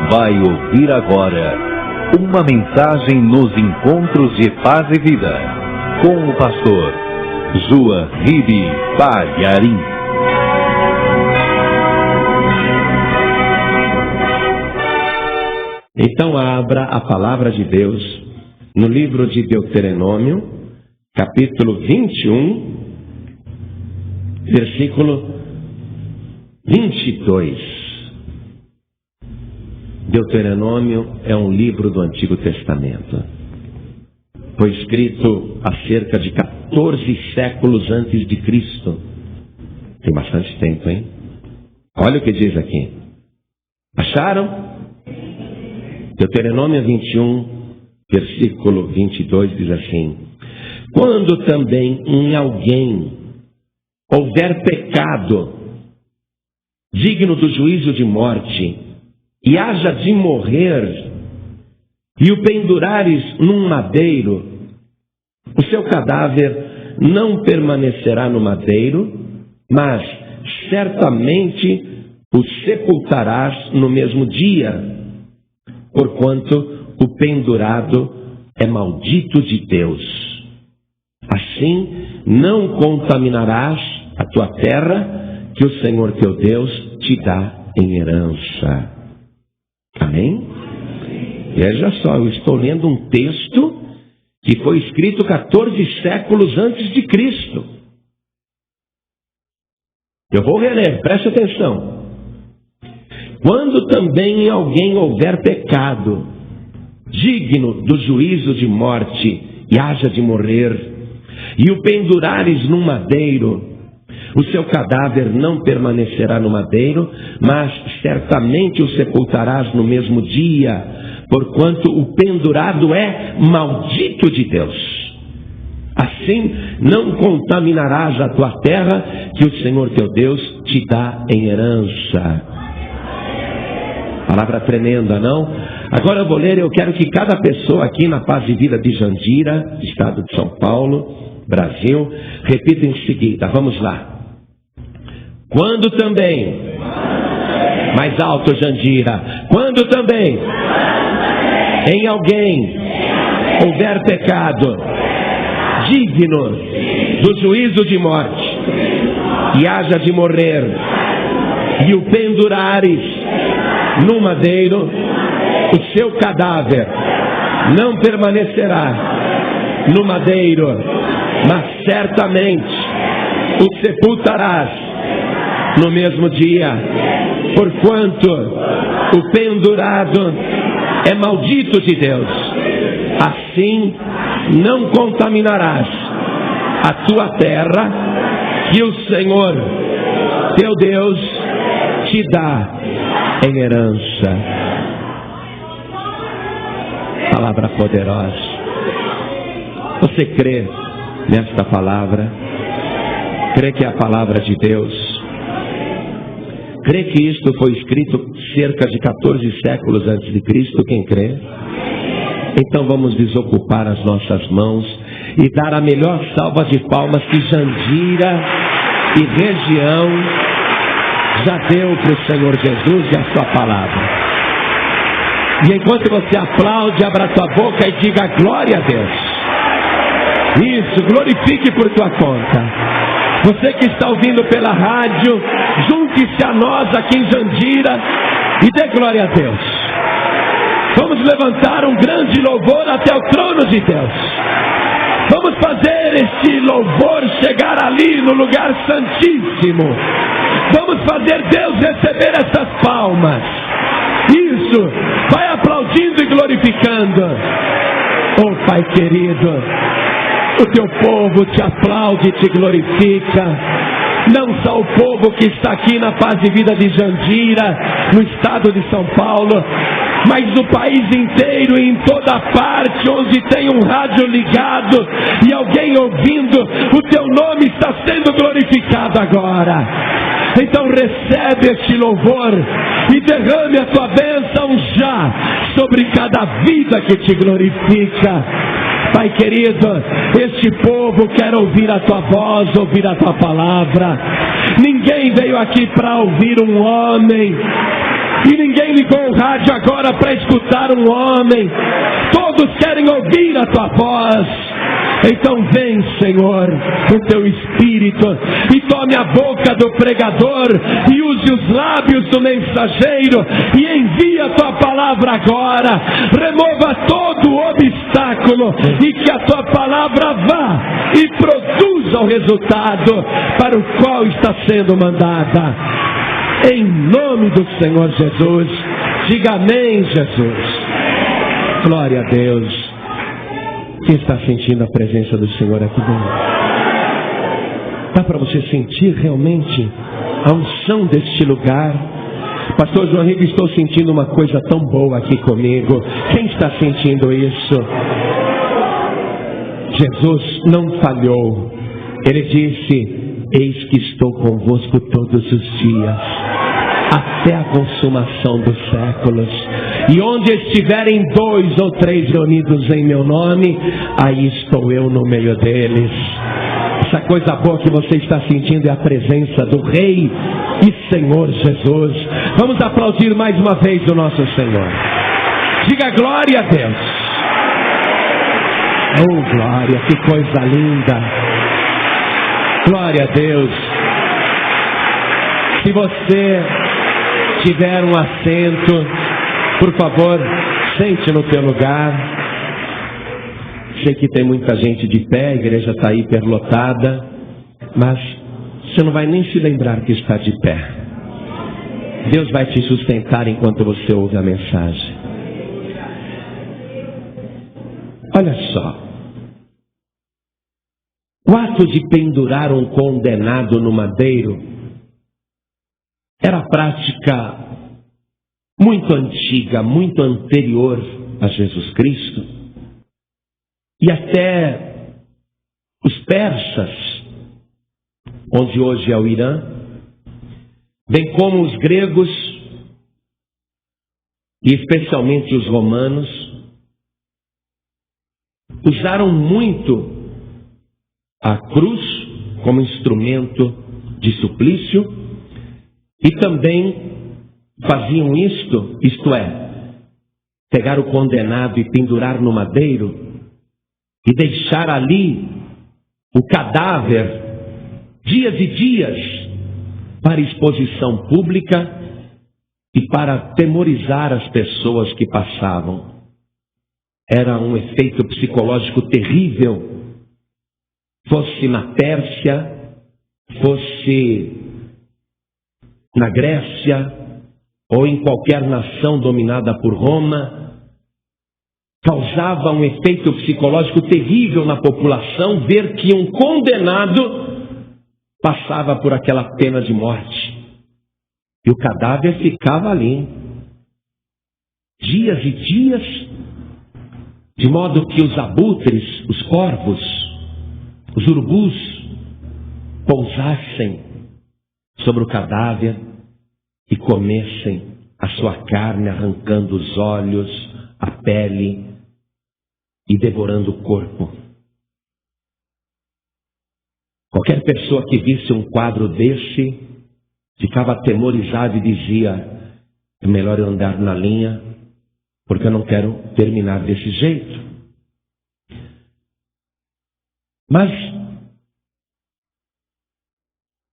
vai ouvir agora uma mensagem nos encontros de paz e vida, com o pastor João Ribe Palharim. Então abra a palavra de Deus no livro de Deuteronômio, capítulo 21, versículo 22. Deuteronômio é um livro do Antigo Testamento. Foi escrito há cerca de 14 séculos antes de Cristo. Tem bastante tempo, hein? Olha o que diz aqui. Acharam? Deuteronômio 21, versículo 22 diz assim: quando também em alguém houver pecado digno do juízo de morte, e haja de morrer, e o pendurares num madeiro, o seu cadáver não permanecerá no madeiro, mas certamente o sepultarás no mesmo dia, porquanto o pendurado é maldito de Deus. Assim não contaminarás a tua terra, que o Senhor teu Deus te dá em herança. Amém? Veja só, eu estou lendo um texto que foi escrito 14 séculos antes de Cristo. Eu vou reler, preste atenção. Quando também em alguém houver pecado digno do juízo de morte, e haja de morrer, e o pendurares num madeiro, o seu cadáver não permanecerá no madeiro, mas certamente o sepultarás no mesmo dia, porquanto o pendurado é maldito de Deus. Assim não contaminarás a tua terra, que o Senhor teu Deus te dá em herança. Palavra tremenda, não? Agora eu vou ler, eu quero que cada pessoa aqui na Paz e Vida de Jandira, estado de São Paulo, Brasil, repita em seguida. Vamos lá. Quando também, mais alto, Jandira, quando também em alguém houver pecado digno do juízo de morte, e haja de morrer, e o pendurares no madeiro, o seu cadáver não permanecerá no madeiro, mas certamente o sepultarás no mesmo dia, porquanto o pendurado é maldito de Deus. Assim não contaminarás a tua terra, que o Senhor teu Deus te dá em herança. Palavra poderosa. Você crê nesta palavra? Crê que é a palavra de Deus? Crê que isto foi escrito cerca de 14 séculos antes de Cristo? Quem crê? Então vamos desocupar as nossas mãos e dar a melhor salva de palmas que Jandira e região já deu para o Senhor Jesus e a sua palavra. E enquanto você aplaude, abra a tua boca e diga glória a Deus. Isso, glorifique por tua conta. Você que está ouvindo pela rádio, junte-se a nós aqui em Jandira e dê glória a Deus. Vamos levantar um grande louvor até o trono de Deus. Vamos fazer este louvor chegar ali no lugar santíssimo. Vamos fazer Deus receber essas palmas. Isso, vai aplaudindo e glorificando. Oh Pai querido, o teu povo te aplaude e te glorifica. Não só o povo que está aqui na Paz e Vida de Jandira, no estado de São Paulo, mas no país inteiro e em toda parte onde tem um rádio ligado e alguém ouvindo, o teu nome está sendo glorificado agora. Então recebe este louvor e derrame a tua bênção já sobre cada vida que te glorifica. Pai querido, este povo quer ouvir a tua voz, ouvir a tua palavra. Ninguém veio aqui para ouvir um homem. E ninguém ligou o rádio agora para escutar um homem. Todos querem ouvir a tua voz. Então vem, Senhor, com teu Espírito e tome a boca do pregador e use os lábios do mensageiro e envia a tua palavra agora. Remova todo o obstáculo e que a tua palavra vá e produza o resultado para o qual está sendo mandada. Em nome do Senhor Jesus, diga amém, Jesus. Glória a Deus. Quem está sentindo a presença do Senhor aqui dentro? Dá para você sentir realmente a unção deste lugar? Pastor João Rigo, estou sentindo uma coisa tão boa aqui comigo. Quem está sentindo isso? Jesus não falhou. Ele disse: eis que estou convosco todos os dias, até a consumação dos séculos. E onde estiverem 2 ou 3 reunidos em meu nome, aí estou eu no meio deles. Essa coisa boa que você está sentindo é a presença do Rei e Senhor Jesus. Vamos aplaudir mais uma vez o nosso Senhor. Diga glória a Deus. Oh glória, que coisa linda. Glória a Deus. Se você tiver um assento, por favor, sente no teu lugar. Sei que tem muita gente de pé, a igreja está hiperlotada, mas você não vai nem se lembrar que está de pé. Deus vai te sustentar enquanto você ouve a mensagem. Olha só. O ato de pendurar um condenado no madeiro era prática muito antiga, muito anterior a Jesus Cristo. E até os persas, onde hoje é o Irã, bem como os gregos, e especialmente os romanos, usaram muito a cruz como instrumento de suplício e também faziam isto é, pegar o condenado e pendurar no madeiro e deixar ali o cadáver dias e dias para exposição pública e para atemorizar as pessoas que passavam. Era um efeito psicológico terrível, fosse na Pérsia, fosse na Grécia, ou em qualquer nação dominada por Roma. Causava um efeito psicológico terrível na população ver que um condenado passava por aquela pena de morte. E o cadáver ficava ali, dias e dias, de modo que os abutres, os corvos, os urubus, pousassem sobre o cadáver e comessem a sua carne, arrancando os olhos, a pele e devorando o corpo. Qualquer pessoa que visse um quadro desse ficava atemorizado e dizia: é melhor eu andar na linha, porque eu não quero terminar desse jeito. Mas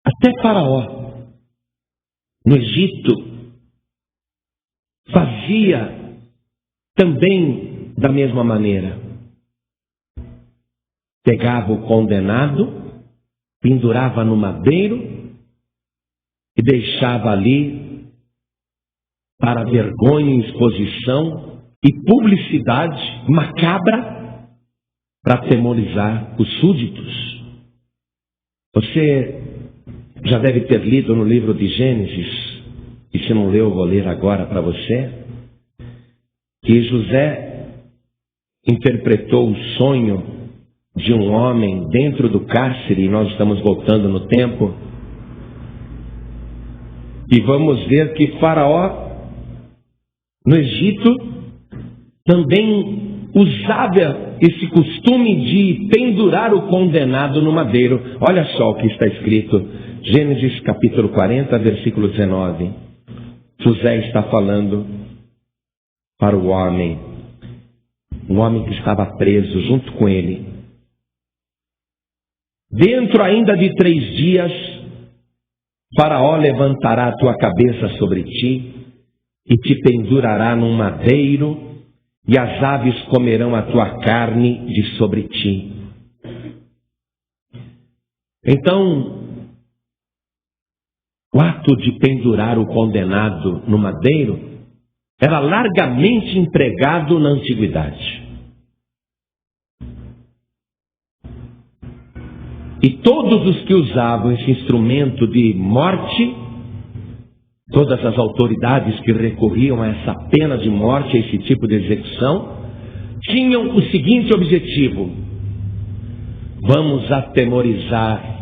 até Faraó, no Egito, fazia também da mesma maneira. Pegava o condenado, pendurava no madeiro e deixava ali para vergonha, exposição e publicidade macabra para atemorizar os súditos. Você já deve ter lido no livro de Gênesis, e se não leu, eu vou ler agora para você, que José interpretou o sonho de um homem dentro do cárcere, e nós estamos voltando no tempo, e vamos ver que Faraó, no Egito, também usava esse costume de pendurar o condenado no madeiro. Olha só o que está escrito, Gênesis capítulo 40, versículo 19. José está falando para o homem que estava preso junto com ele. Dentro ainda de 3 dias, Faraó levantará a tua cabeça sobre ti e te pendurará num madeiro, e as aves comerão a tua carne de sobre ti. Então, o ato de pendurar o condenado no madeiro era largamente empregado na antiguidade. E todos os que usavam esse instrumento de morte, todas as autoridades que recorriam a essa pena de morte, a esse tipo de execução, tinham o seguinte objetivo: vamos atemorizar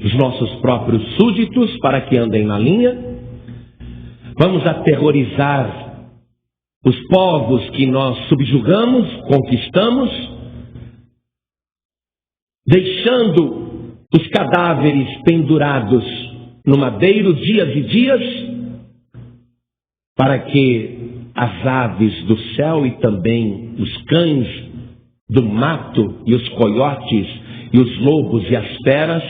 os nossos próprios súditos para que andem na linha, vamos aterrorizar os povos que nós subjugamos, conquistamos, deixando os cadáveres pendurados no madeiro dias e dias, para que as aves do céu e também os cães do mato e os coiotes e os lobos e as feras,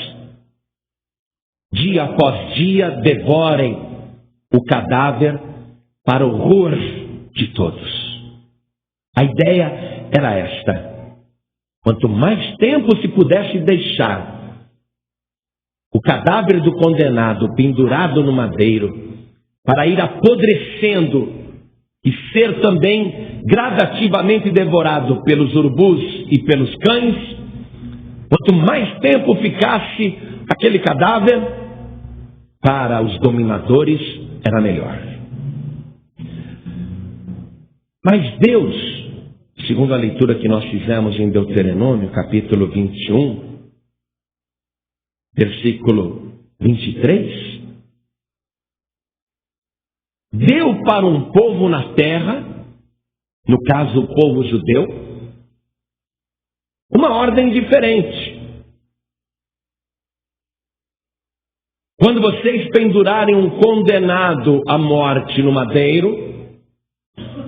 dia após dia, devorem o cadáver para o horror de todos. A ideia era esta: quanto mais tempo se pudesse deixar o cadáver do condenado pendurado no madeiro, para ir apodrecendo e ser também gradativamente devorado pelos urubus e pelos cães, quanto mais tempo ficasse aquele cadáver, para os dominadores era melhor. Mas Deus, segundo a leitura que nós fizemos em Deuteronômio, capítulo 21, versículo 23, deu para um povo na terra, no caso o povo judeu, uma ordem diferente. Quando vocês pendurarem um condenado à morte no madeiro,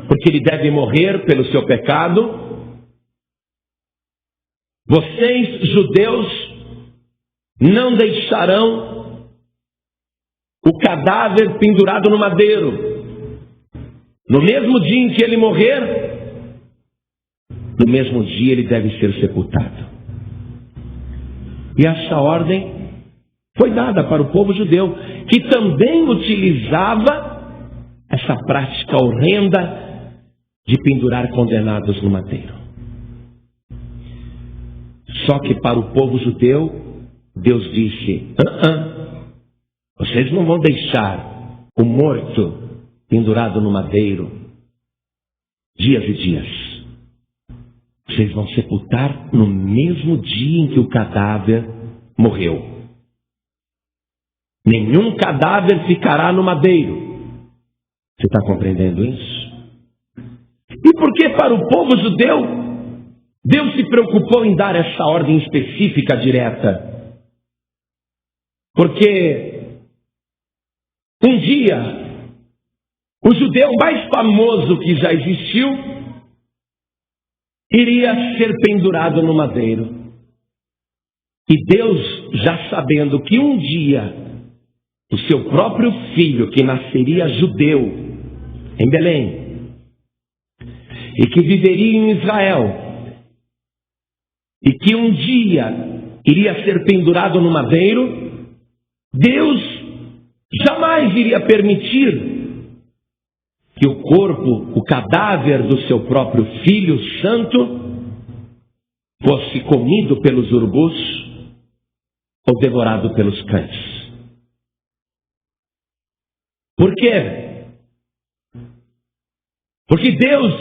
porque ele deve morrer pelo seu pecado, vocês, judeus, não deixarão o cadáver pendurado no madeiro. No mesmo dia em que ele morrer, no mesmo dia ele deve ser sepultado. E essa ordem foi dada para o povo judeu, que também utilizava essa prática horrenda de pendurar condenados no madeiro. Só que para o povo judeu, Deus disse: vocês não vão deixar o morto pendurado no madeiro dias e dias. Vocês vão sepultar no mesmo dia em que o cadáver morreu. Nenhum cadáver ficará no madeiro. Você está compreendendo isso? E por que para o povo judeu Deus se preocupou em dar essa ordem específica direta? Porque um dia o judeu mais famoso que já existiu iria ser pendurado no madeiro. E Deus, já sabendo que um dia o seu próprio filho, que nasceria judeu em Belém e que viveria em Israel, e que um dia iria ser pendurado no madeiro, Deus jamais iria permitir que o corpo, o cadáver do seu próprio filho santo, fosse comido pelos urubus ou devorado pelos cães. Por quê? Porque Deus,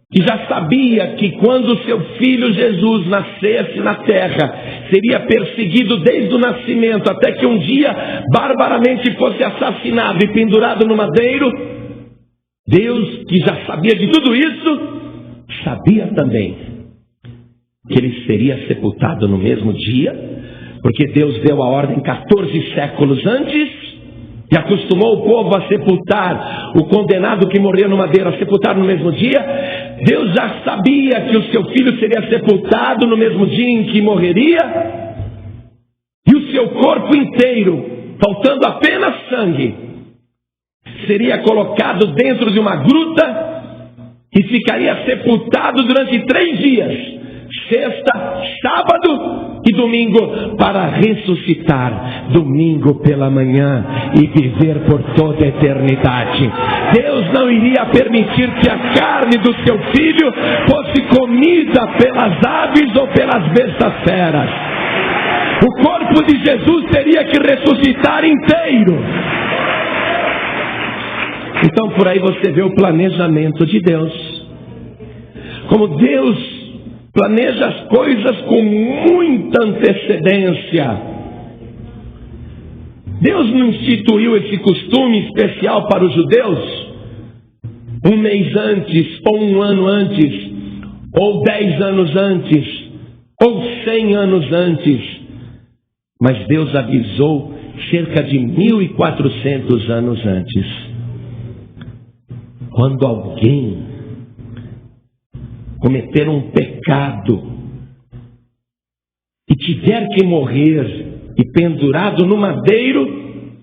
que já sabia que quando o seu filho Jesus nascesse na terra, seria perseguido desde o nascimento, até que um dia barbaramente fosse assassinado e pendurado no madeiro, Deus, que já sabia de tudo isso, sabia também que ele seria sepultado no mesmo dia, porque Deus deu a ordem 14 séculos antes, e acostumou o povo a sepultar o condenado que morria no madeiro, a sepultar no mesmo dia, Deus já sabia que o seu filho seria sepultado no mesmo dia em que morreria, e o seu corpo inteiro, faltando apenas sangue, seria colocado dentro de uma gruta e ficaria sepultado durante 3 dias, sexta, sábado e domingo, para ressuscitar domingo pela manhã e viver por toda a eternidade. Deus não iria permitir que a carne do seu filho fosse comida pelas aves ou pelas bestas feras. O corpo de Jesus teria que ressuscitar inteiro. Então por aí você vê o planejamento de Deus. Como Deus planeja as coisas com muita antecedência. Deus não instituiu esse costume especial para os judeus 1 mês antes, ou 1 ano antes, ou 10 anos antes, ou 100 anos antes. Mas Deus avisou cerca de 1400 anos antes. Quando alguém cometer um pecado e tiver que morrer e pendurado no madeiro,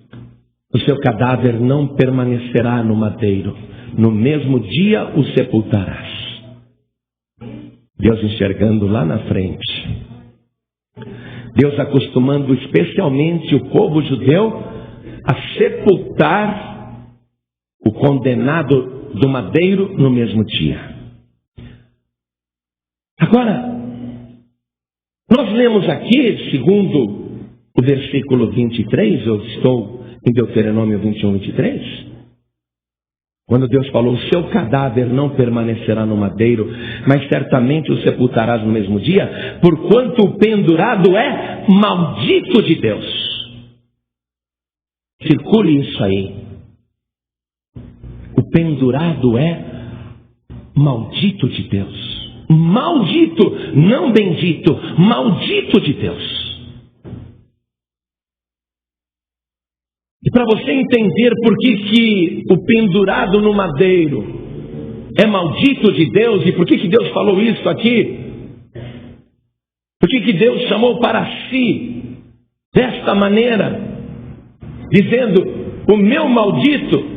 o seu cadáver não permanecerá no madeiro, no mesmo dia o sepultarás. Deus enxergando lá na frente, Deus acostumando especialmente o povo judeu a sepultar o condenado do madeiro no mesmo dia. Agora, nós lemos aqui, segundo o versículo 23, eu estou em Deuteronômio 21, 23, quando Deus falou: o seu cadáver não permanecerá no madeiro, mas certamente o sepultarás no mesmo dia, porquanto o pendurado é maldito de Deus. Circule isso aí. O pendurado é maldito de Deus. Maldito, não bendito, maldito de Deus. E para você entender por que o pendurado no madeiro é maldito de Deus, e por que Deus falou isso aqui, por que Deus chamou para si desta maneira, dizendo: o meu maldito,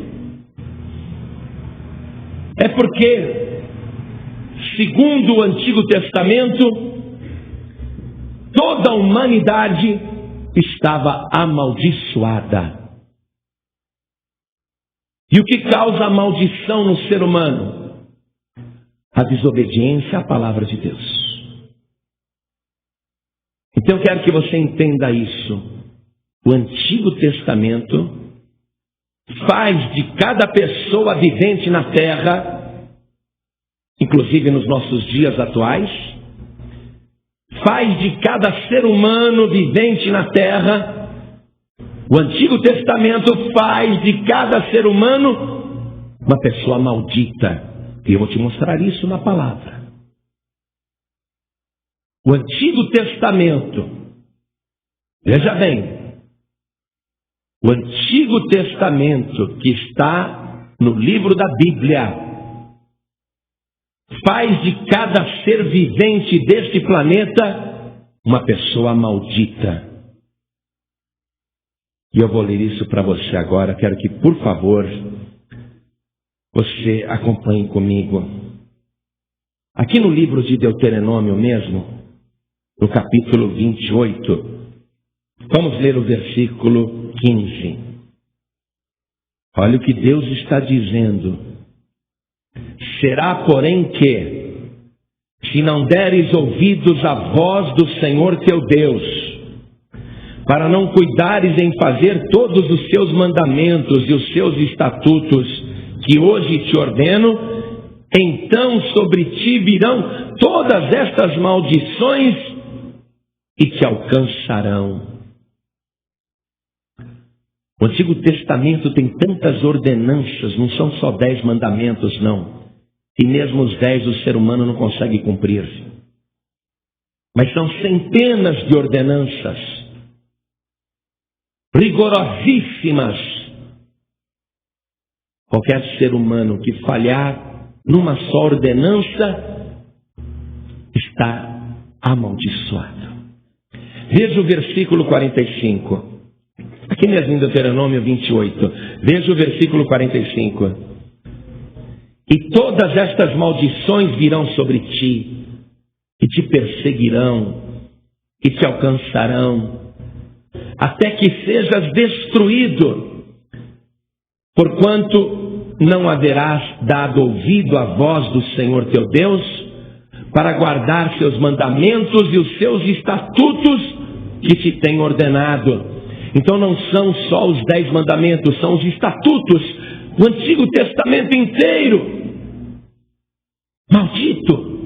é porque, segundo o Antigo Testamento, toda a humanidade estava amaldiçoada. E o que causa a maldição no ser humano? A desobediência à palavra de Deus. Então eu quero que você entenda isso. O Antigo Testamento faz de cada pessoa vivente na terra, inclusive nos nossos dias atuais, faz de cada ser humano vivente na terra, o Antigo Testamento faz de cada ser humano uma pessoa maldita. E eu vou te mostrar isso na palavra. O Antigo Testamento, veja bem, o Antigo Testamento que está no livro da Bíblia, faz de cada ser vivente deste planeta uma pessoa maldita. E eu vou ler isso para você agora. Quero que, por favor, você acompanhe comigo. Aqui no livro de Deuteronômio mesmo, no capítulo 28, vamos ler o versículo 15. Olha o que Deus está dizendo. Será, porém, que, se não deres ouvidos à voz do Senhor teu Deus, para não cuidares em fazer todos os seus mandamentos e os seus estatutos que hoje te ordeno, então sobre ti virão todas estas maldições e te alcançarão. O Antigo Testamento tem tantas ordenanças, não são só 10 mandamentos, não. E mesmo os 10 o ser humano não consegue cumprir. Mas são centenas de ordenanças rigorosíssimas Qualquer ser humano que falhar numa só ordenança está amaldiçoado. Veja o versículo 45. Aqui mesmo em Deuteronômio 28. Veja o versículo 45. E todas estas maldições virão sobre ti, e te perseguirão, e te alcançarão, até que sejas destruído, porquanto não haverás dado ouvido à voz do Senhor teu Deus, para guardar seus mandamentos e os seus estatutos que te tem ordenado. Então não são só os 10 mandamentos, são os estatutos do Antigo Testamento inteiro. Maldito!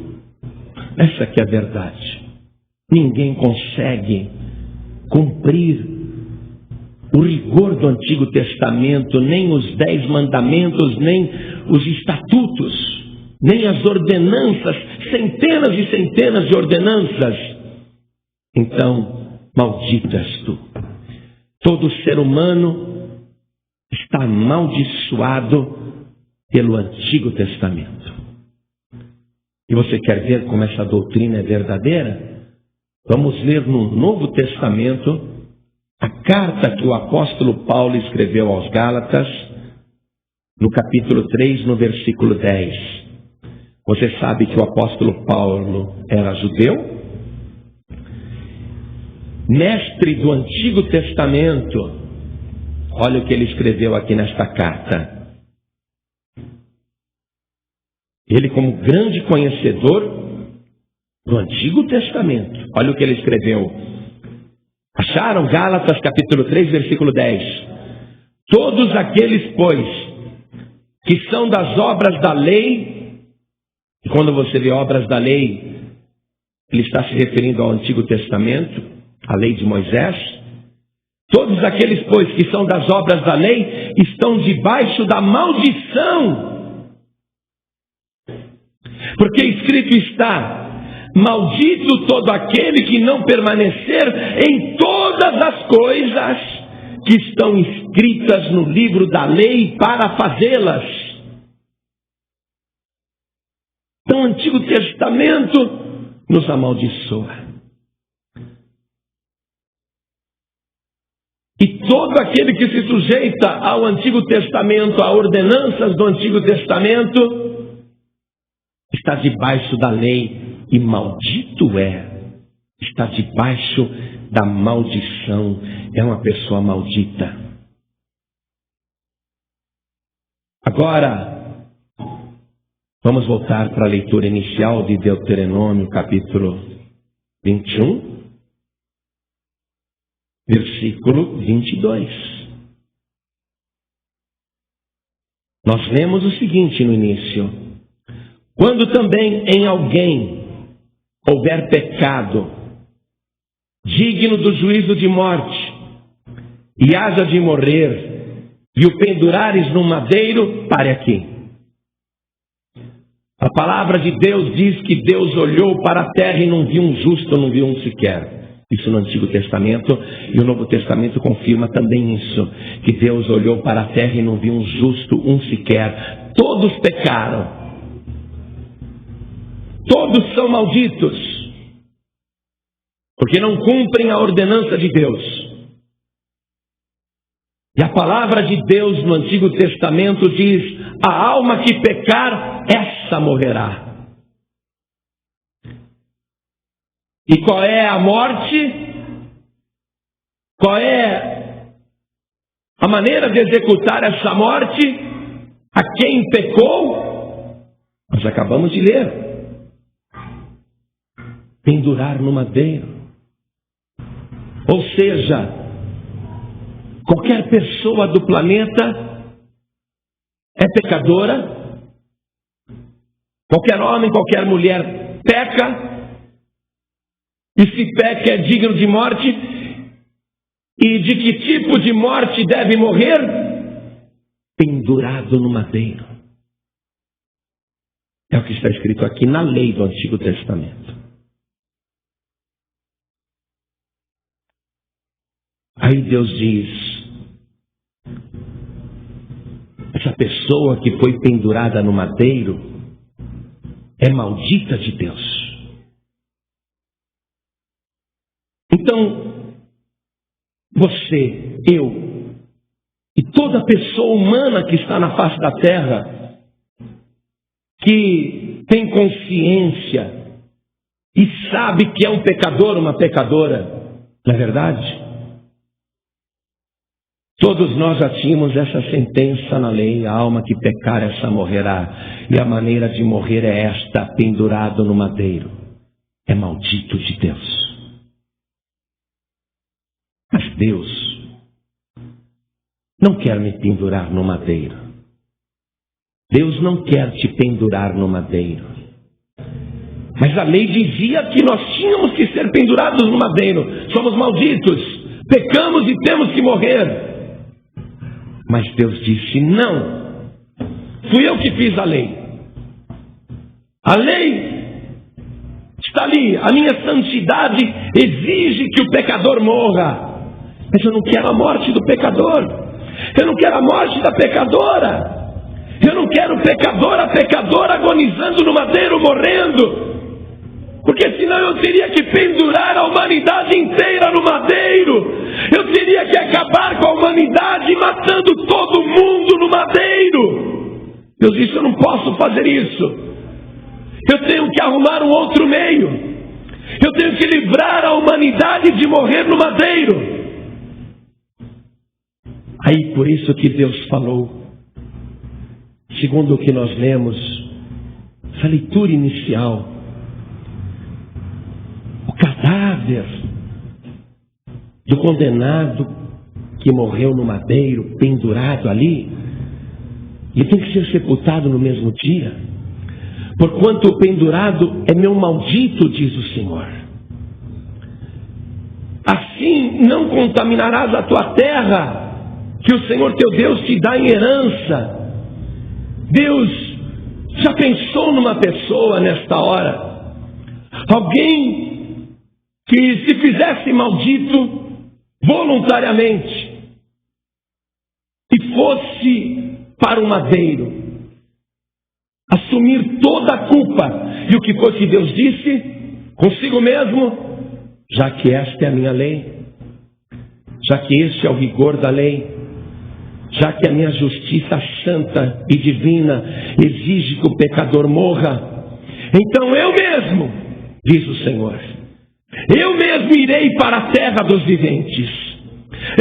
Essa que é a verdade. Ninguém consegue cumprir o rigor do Antigo Testamento, nem os 10 mandamentos, nem os estatutos, nem as ordenanças, centenas e centenas de ordenanças. Então, maldito és tu. Todo ser humano está amaldiçoado pelo Antigo Testamento. E você quer ver como essa doutrina é verdadeira? Vamos ler no Novo Testamento a carta que o apóstolo Paulo escreveu aos Gálatas, no capítulo 3, no versículo 10. Você sabe que o apóstolo Paulo era judeu, mestre do Antigo Testamento. Olha o que ele escreveu aqui nesta carta. Ele, como grande conhecedor do Antigo Testamento, olha o que ele escreveu. Acharam? Gálatas capítulo 3, versículo 10. Todos aqueles, pois, que são das obras da lei, e quando você vê obras da lei, ele está se referindo ao Antigo Testamento, a lei de Moisés. Todos aqueles, pois, que são das obras da lei, estão debaixo da maldição. Porque escrito está: maldito todo aquele que não permanecer em todas as coisas que estão escritas no livro da lei para fazê-las. Então o Antigo Testamento nos amaldiçoa. E todo aquele que se sujeita ao Antigo Testamento, a ordenanças do Antigo Testamento, está debaixo da lei, e maldito está debaixo da maldição, é uma pessoa maldita. Agora, vamos voltar para a leitura inicial de Deuteronômio, capítulo 21, versículo 22. Nós lemos o seguinte no início: quando também em alguém houver pecado digno do juízo de morte, e haja de morrer, e o pendurares no madeiro, pare aqui. A palavra de Deus diz que Deus olhou para a terra e não viu um justo, não viu um sequer. Isso no Antigo Testamento, e o Novo Testamento confirma também isso, que Deus olhou para a terra e não viu um justo, um sequer. Todos pecaram. Todos são malditos, porque não cumprem a ordenança de Deus. E a palavra de Deus no Antigo Testamento diz: a alma que pecar, essa morrerá. E qual é a morte? Qual é a maneira de executar essa morte? A quem pecou? Nós acabamos de ler. Pendurar no madeiro. Ou seja, qualquer pessoa do planeta é pecadora. Qualquer homem, qualquer mulher peca. E se peca é digno de morte. E de que tipo de morte deve morrer? Pendurado no madeiro. É o que está escrito aqui na lei do Antigo Testamento. Aí Deus diz: essa essa pessoa que foi pendurada no madeiro é maldita de Deus. Então, você, eu e toda pessoa humana que está na face da terra, que tem consciência e sabe que é um pecador, uma pecadora, não é verdade? Todos nós já tínhamos essa sentença na lei: a alma que pecar, essa morrerá. E a maneira de morrer é esta, pendurado no madeiro. É maldito de Deus. Mas Deus não quer me pendurar no madeiro. Deus não quer te pendurar no madeiro. Mas a lei dizia que nós tínhamos que ser pendurados no madeiro. Somos malditos, pecamos e temos que morrer. Mas Deus disse: não, fui eu que fiz a lei. A lei está ali, a minha santidade exige que o pecador morra. Mas eu não quero a morte do pecador, eu não quero a morte da pecadora, eu não quero o pecador, a pecadora agonizando no madeiro, morrendo. Porque senão eu teria que pendurar a humanidade inteira no madeiro. Eu teria que acabar com a humanidade matando todo mundo no madeiro. Deus disse: eu não posso fazer isso. Eu tenho que arrumar um outro meio. Eu tenho que livrar a humanidade de morrer no madeiro. Aí por isso que Deus falou, segundo o que nós lemos, essa leitura inicial, o cadáver do condenado que morreu no madeiro, pendurado ali, ele tem que ser sepultado no mesmo dia, porquanto o pendurado é meu maldito, diz o Senhor. Assim não contaminarás a tua terra, que o Senhor teu Deus te dá em herança. Deus já pensou numa pessoa nesta hora, alguém que se fizesse maldito voluntariamente e fosse para o madeiro assumir toda a culpa. E o que foi que Deus disse consigo mesmo? Já que esta é a minha lei, já que este é o rigor da lei, já que a minha justiça santa e divina exige que o pecador morra, então eu mesmo, diz o Senhor, eu mesmo irei para a terra dos viventes,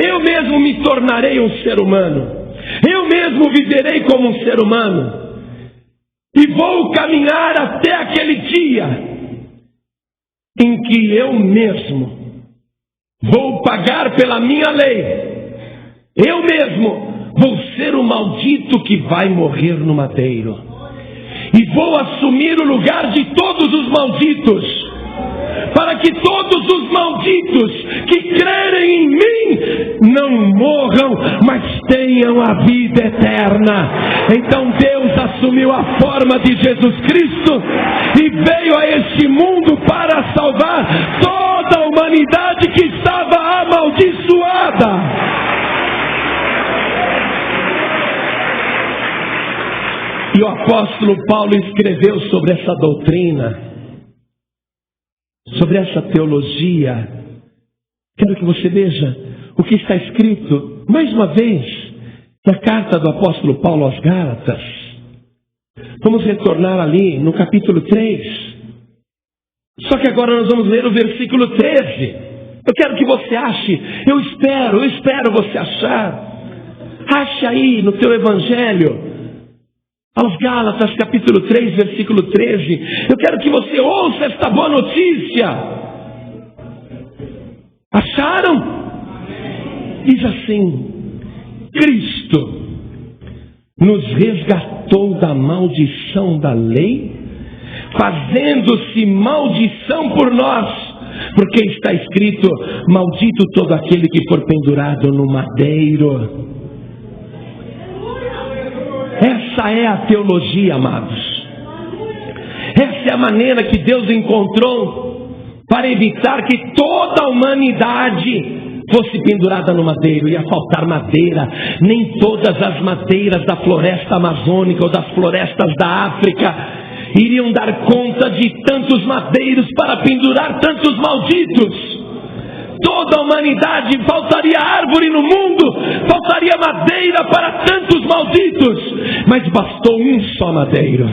eu mesmo me tornarei um ser humano, eu mesmo viverei como um ser humano, e vou caminhar até aquele dia em que eu mesmo vou pagar pela minha lei, eu mesmo vou ser o maldito que vai morrer no madeiro, e vou assumir o lugar de todos os malditos, para que todos os malditos que crerem em mim não morram, mas tenham a vida eterna. Então Deus assumiu a forma de Jesus Cristo e veio a este mundo para salvar toda a humanidade que estava amaldiçoada. E o apóstolo Paulo escreveu sobre essa doutrina, sobre essa teologia. Quero que você veja o que está escrito, mais uma vez, na carta do apóstolo Paulo aos Gálatas. Vamos retornar ali no capítulo 3. Só que agora nós vamos ler o versículo 13. Eu quero que você ache, eu espero você achar. Ache aí no teu evangelho, aos Gálatas, capítulo 3, versículo 13. Eu quero que você ouça esta boa notícia. Acharam? Diz assim: Cristo nos resgatou da maldição da lei, fazendo-se maldição por nós, porque está escrito: maldito todo aquele que for pendurado no madeiro. Essa é a teologia, amados. Essa é a maneira que Deus encontrou para evitar que toda a humanidade fosse pendurada no madeiro, ia faltar madeira. Nem todas as madeiras da floresta amazônica ou das florestas da África iriam dar conta de tantos madeiros para pendurar tantos malditos. Toda a humanidade, faltaria árvore no mundo, faltaria madeira para tantos malditos. Mas bastou um só madeiro,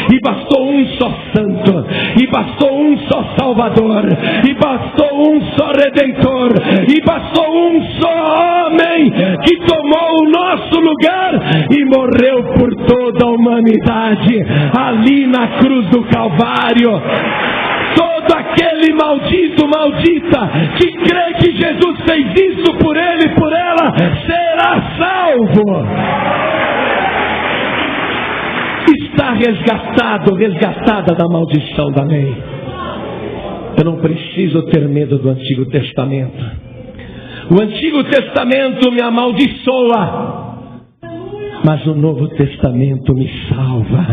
e bastou um só santo, e bastou um só salvador, e bastou um só redentor, e bastou um só homem que tomou o nosso lugar e morreu por toda a humanidade ali na cruz do Calvário. Todo aquele maldito, maldita, que crê que Jesus fez isso por ele e por ela, será salvo. Está resgatado, resgatada da maldição da lei. Eu não preciso ter medo do Antigo Testamento. O Antigo Testamento me amaldiçoa, mas o Novo Testamento me salva.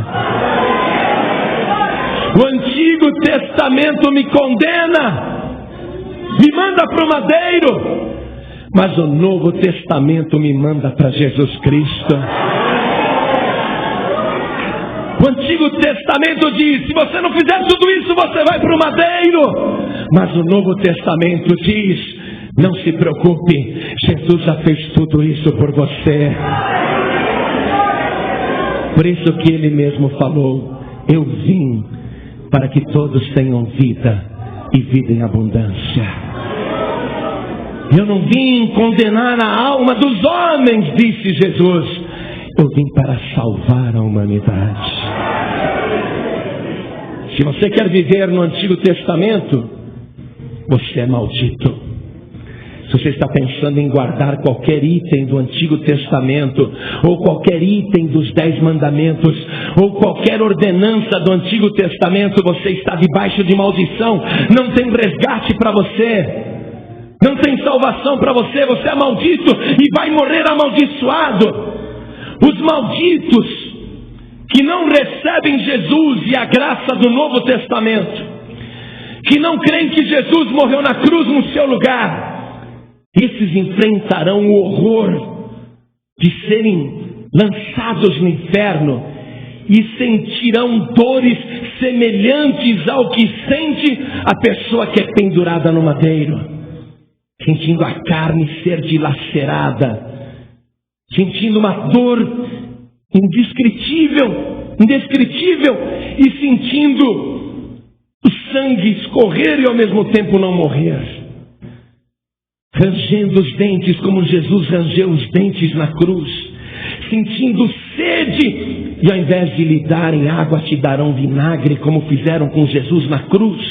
O Antigo Testamento me condena, me manda para o madeiro, mas o Novo Testamento me manda para Jesus Cristo. O Antigo Testamento diz: se você não fizer tudo isso, você vai para o madeiro. Mas o Novo Testamento diz: não se preocupe, Jesus já fez tudo isso por você. Por isso que ele mesmo falou: eu vim para que todos tenham vida e vida em abundância. Eu não vim condenar a alma dos homens, disse Jesus. Eu vim para salvar a humanidade. Se você quer viver no Antigo Testamento, você é maldito. Se você está pensando em guardar qualquer item do Antigo Testamento, ou qualquer item dos 10 mandamentos, ou qualquer ordenança do Antigo Testamento, você está debaixo de maldição. Não tem resgate para você, não tem salvação para você. Você é maldito e vai morrer amaldiçoado. Os malditos que não recebem Jesus e a graça do Novo Testamento, que não creem que Jesus morreu na cruz no seu lugar, esses enfrentarão o horror de serem lançados no inferno e sentirão dores semelhantes ao que sente a pessoa que é pendurada no madeiro, sentindo a carne ser dilacerada, sentindo uma dor indescritível e sentindo o sangue escorrer e ao mesmo tempo não morrer. Rangendo os dentes como Jesus rangeu os dentes na cruz, sentindo sede, e ao invés de lhe darem água, te darão vinagre, como fizeram com Jesus na cruz.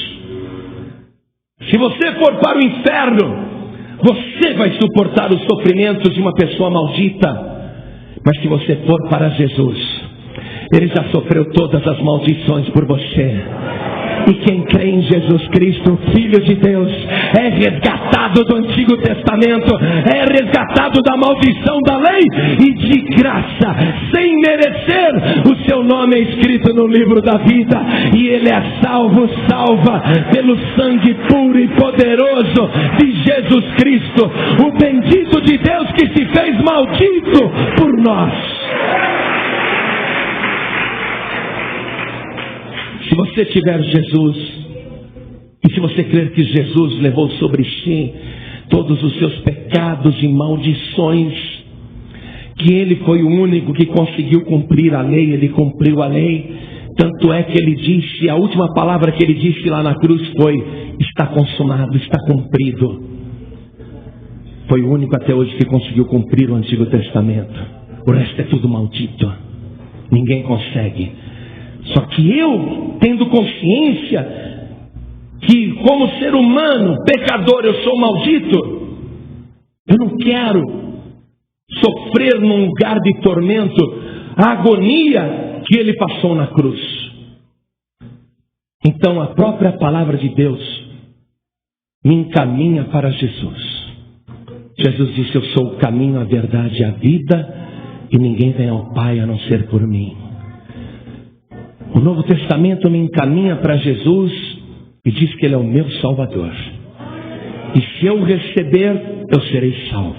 Se você for para o inferno, você vai suportar os sofrimentos de uma pessoa maldita. Mas se você for para Jesus, Ele já sofreu todas as maldições por você. E quem crê em Jesus Cristo, Filho de Deus, é resgatado do Antigo Testamento, é resgatado da maldição da lei, e de graça, sem merecer, o seu nome é escrito no livro da vida, e ele é salva pelo sangue puro e poderoso de Jesus Cristo, o bendito de Deus que se fez maldito por nós. Se você tiver Jesus, e se você crer que Jesus levou sobre si todos os seus pecados e maldições, que Ele foi o único que conseguiu cumprir a lei, Ele cumpriu a lei, tanto é que Ele disse, a última palavra que Ele disse lá na cruz foi: está consumado, está cumprido. Foi o único até hoje que conseguiu cumprir o Antigo Testamento. O resto é tudo maldito, ninguém consegue. Só que eu, tendo consciência que como ser humano, pecador, eu sou maldito, eu não quero sofrer num lugar de tormento a agonia que Ele passou na cruz. Então a própria palavra de Deus me encaminha para Jesus. Jesus disse: eu sou o caminho, a verdade e a vida, e ninguém vem ao Pai a não ser por mim. O Novo Testamento me encaminha para Jesus e diz que Ele é o meu Salvador. E se eu receber, eu serei salvo.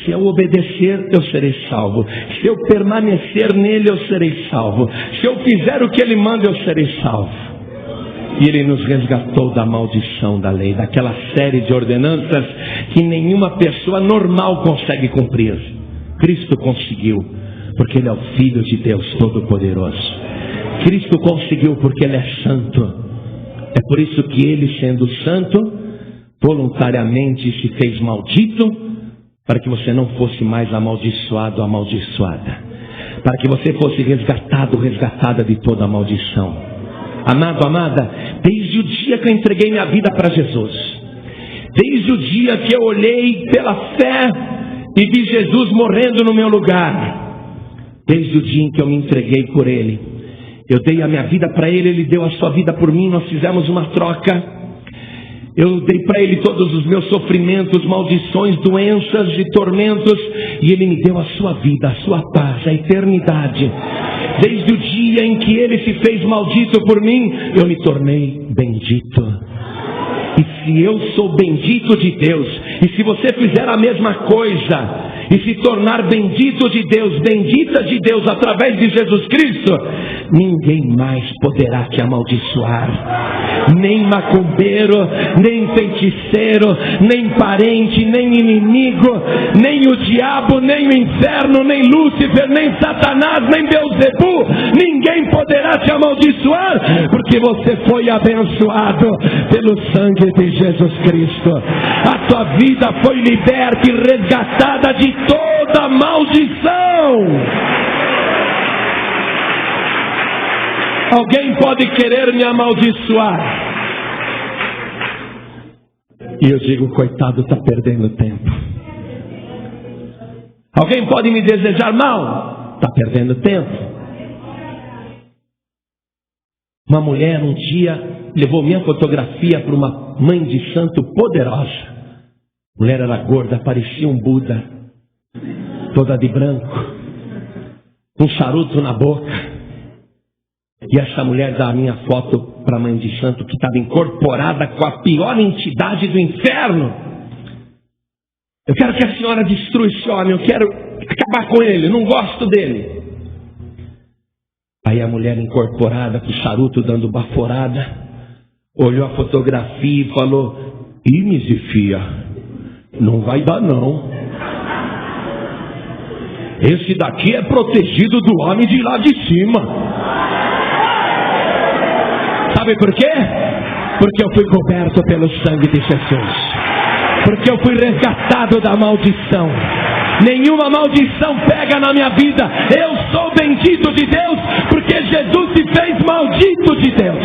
Se eu obedecer, eu serei salvo. Se eu permanecer nele, eu serei salvo. Se eu fizer o que ele manda, eu serei salvo. E ele nos resgatou da maldição da lei, daquela série de ordenanças que nenhuma pessoa normal consegue cumprir. Cristo conseguiu, porque ele é o Filho de Deus Todo-Poderoso. Cristo conseguiu porque ele é santo. É por isso que ele, sendo santo, voluntariamente se fez maldito, para que você não fosse mais amaldiçoado ou amaldiçoada, para que você fosse resgatado, resgatada de toda a maldição. Amado, amada, desde o dia que eu entreguei minha vida para Jesus, desde o dia que eu olhei pela fé e vi Jesus morrendo no meu lugar, desde o dia em que eu me entreguei por Ele, eu dei a minha vida para Ele, Ele deu a sua vida por mim, nós fizemos uma troca. Eu dei para Ele todos os meus sofrimentos, maldições, doenças e tormentos, e Ele me deu a sua vida, a sua paz, a eternidade. Desde o dia em que Ele se fez maldito por mim, eu me tornei bendito. E se eu sou bendito de Deus, e se você fizer a mesma coisa, e se tornar bendito de Deus, bendita de Deus através de Jesus Cristo, ninguém mais poderá te amaldiçoar. Nem macumbeiro, nem feiticeiro, nem parente, nem inimigo, nem o diabo, nem o inferno, nem Lúcifer, nem Satanás, nem Beelzebu. Ninguém poderá te amaldiçoar, porque você foi abençoado pelo sangue de Jesus Cristo. A tua vida foi liberta e resgatada de toda maldição. Alguém pode querer me amaldiçoar, e eu digo, coitado, está perdendo tempo. Alguém pode me desejar mal, está perdendo tempo. Uma mulher um dia levou minha fotografia para uma mãe de santo poderosa. A mulher era gorda, parecia um Buda, toda de branco, com charuto na boca. E essa mulher dá a minha foto para a mãe de santo, que estava incorporada com a pior entidade do inferno. Eu quero que a senhora destrua esse homem, eu quero acabar com ele, não gosto dele. Aí a mulher incorporada, com o charuto dando baforada, olhou a fotografia e falou: "Ih, Misifia, não vai dar não. Esse daqui é protegido do homem de lá de cima." Sabe por quê? Porque eu fui coberto pelo sangue de Jesus. Porque eu fui resgatado da maldição. Nenhuma maldição pega na minha vida. Eu sou bendito de Deus, porque Jesus se fez maldito de Deus.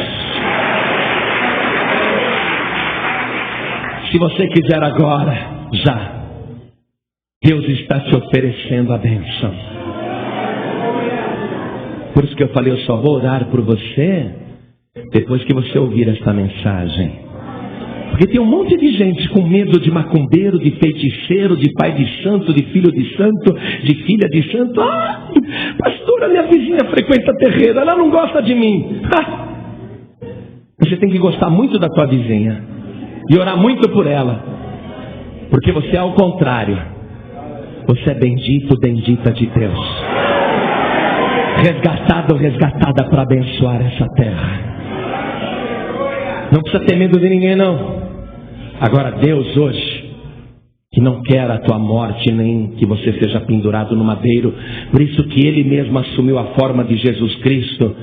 Se você quiser agora, já, Deus está te oferecendo a bênção. Por isso que eu falei, eu só vou orar por você depois que você ouvir esta mensagem. Porque tem um monte de gente com medo de macumbeiro, de feiticeiro, de pai de santo, de filho de santo, de filha de santo. "Ah, pastora, minha vizinha frequenta terreiro, ela não gosta de mim." Você tem que gostar muito da tua vizinha e orar muito por ela, porque você é ao contrário. Você é bendito, bendita de Deus, resgatado, resgatada para abençoar essa terra. Não precisa ter medo de ninguém, não. Agora, Deus hoje, que não quer a tua morte, nem que você seja pendurado no madeiro, por isso que Ele mesmo assumiu a forma de Jesus Cristo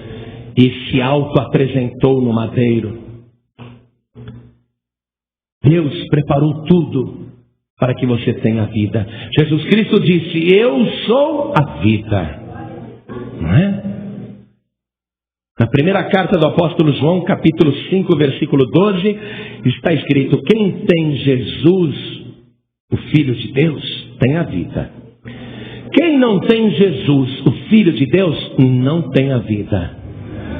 e se auto-apresentou no madeiro. Deus preparou tudo para que você tenha vida. Jesus Cristo disse: "Eu sou a vida." Não é? Na primeira carta do apóstolo João, capítulo 5, versículo 12, está escrito: "Quem tem Jesus, o Filho de Deus, tem a vida. Quem não tem Jesus, o Filho de Deus, não tem a vida."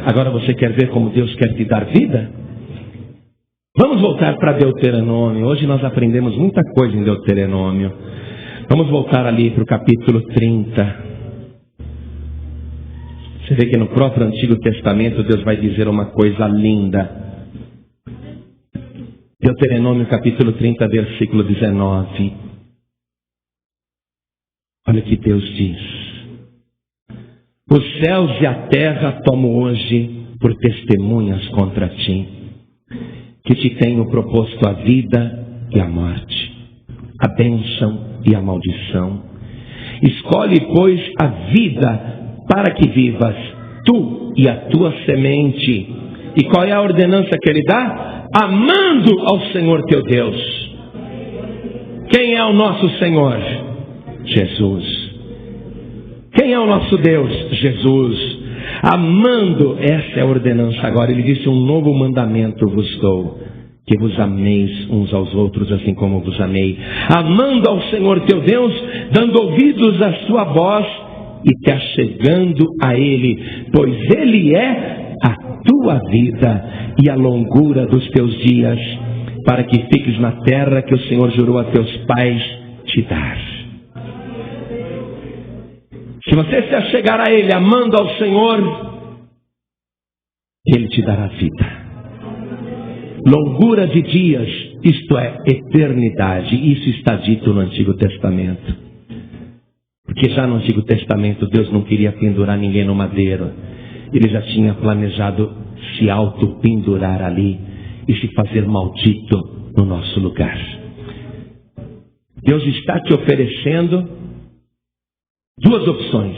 Agora você quer ver como Deus quer te dar vida? Vamos voltar para Deuteronômio. Hoje nós aprendemos muita coisa em Deuteronômio. Vamos voltar ali para o capítulo 30. Você vê que no próprio Antigo Testamento Deus vai dizer uma coisa linda. Deuteronômio capítulo 30, versículo 19. Olha o que Deus diz: os céus e a terra tomo hoje por testemunhas contra ti, que te tenho proposto a vida e a morte, a bênção e a maldição. Escolhe, pois, a vida para que vivas, tu e a tua semente. E qual é a ordenança que ele dá? Amando ao Senhor teu Deus. Quem é o nosso Senhor? Jesus. Quem é o nosso Deus? Jesus. Amando, essa é a ordenança agora. Ele disse: um novo mandamento vos dou, que vos ameis uns aos outros, assim como vos amei. Amando ao Senhor teu Deus, dando ouvidos à sua voz e te achegando a Ele, pois Ele é a tua vida e a longura dos teus dias, para que fiques na terra que o Senhor jurou a teus pais te dar. Se você se achegar a Ele amando ao Senhor, Ele te dará vida. Longura de dias, isto é, eternidade. Isso está dito no Antigo Testamento. Porque já no Antigo Testamento Deus não queria pendurar ninguém no madeiro. Ele já tinha planejado se auto-pendurar ali e se fazer maldito no nosso lugar. Deus está te oferecendo duas opções: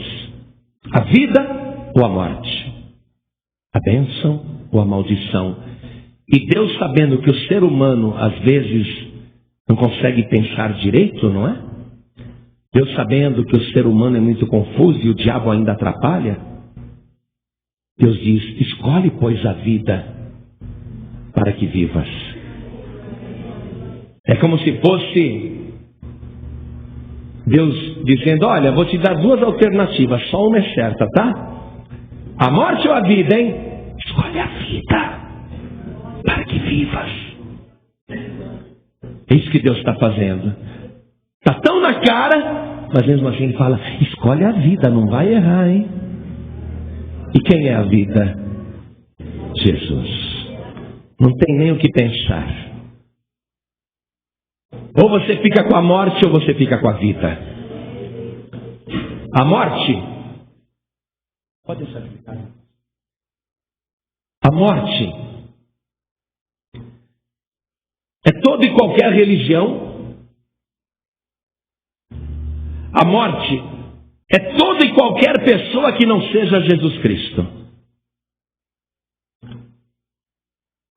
a vida ou a morte, a bênção ou a maldição. E Deus, sabendo que o ser humano às vezes não consegue pensar direito, não é? Deus, sabendo que o ser humano é muito confuso e o diabo ainda atrapalha, Deus diz: escolhe, pois, a vida para que vivas. É como se fosse Deus dizendo: olha, vou te dar duas alternativas, só uma é certa, tá? A morte ou a vida, hein? Escolhe a vida para que vivas. É isso que Deus está fazendo. Está tão na cara, mas mesmo assim Ele fala: escolhe a vida, não vai errar, hein? E quem é a vida? Jesus. Não tem nem o que pensar. Ou você fica com a morte ou você fica com a vida. A morte, pode deixar de ficar. A morte é toda e qualquer religião. A morte é toda e qualquer pessoa que não seja Jesus Cristo.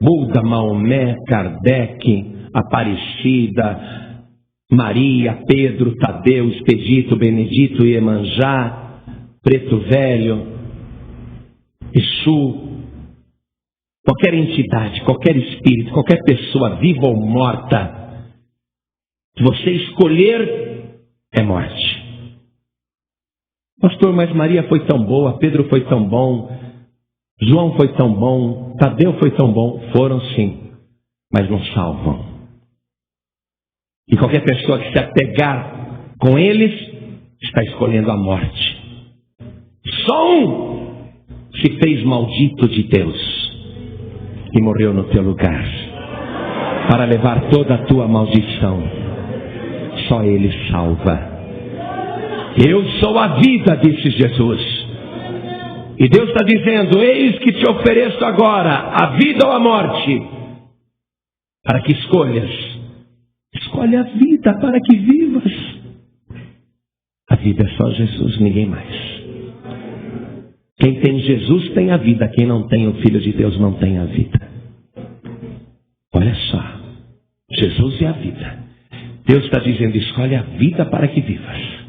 Buda, Maomé, Kardec, Aparecida, Maria, Pedro, Tadeu, Expedito, Benedito, Iemanjá, Preto Velho, Exu. Qualquer entidade, qualquer espírito, qualquer pessoa viva ou morta, se você escolher, é morte. Pastor, mas Maria foi tão boa, Pedro foi tão bom, João foi tão bom, Tadeu foi tão bom. Foram sim, mas não salvam. E qualquer pessoa que se apegar com eles, está escolhendo a morte. Só um se fez maldito de Deus e morreu no teu lugar, para levar toda a tua maldição. Só Ele salva. Eu sou a vida, disse Jesus. E Deus está dizendo: eis que te ofereço agora a vida ou a morte, para que escolhas. Escolhe a vida para que vivas. A vida é só Jesus, ninguém mais. Quem tem Jesus tem a vida. Quem não tem o Filho de Deus não tem a vida. Olha só, Jesus é a vida. Deus está dizendo: escolhe a vida para que vivas.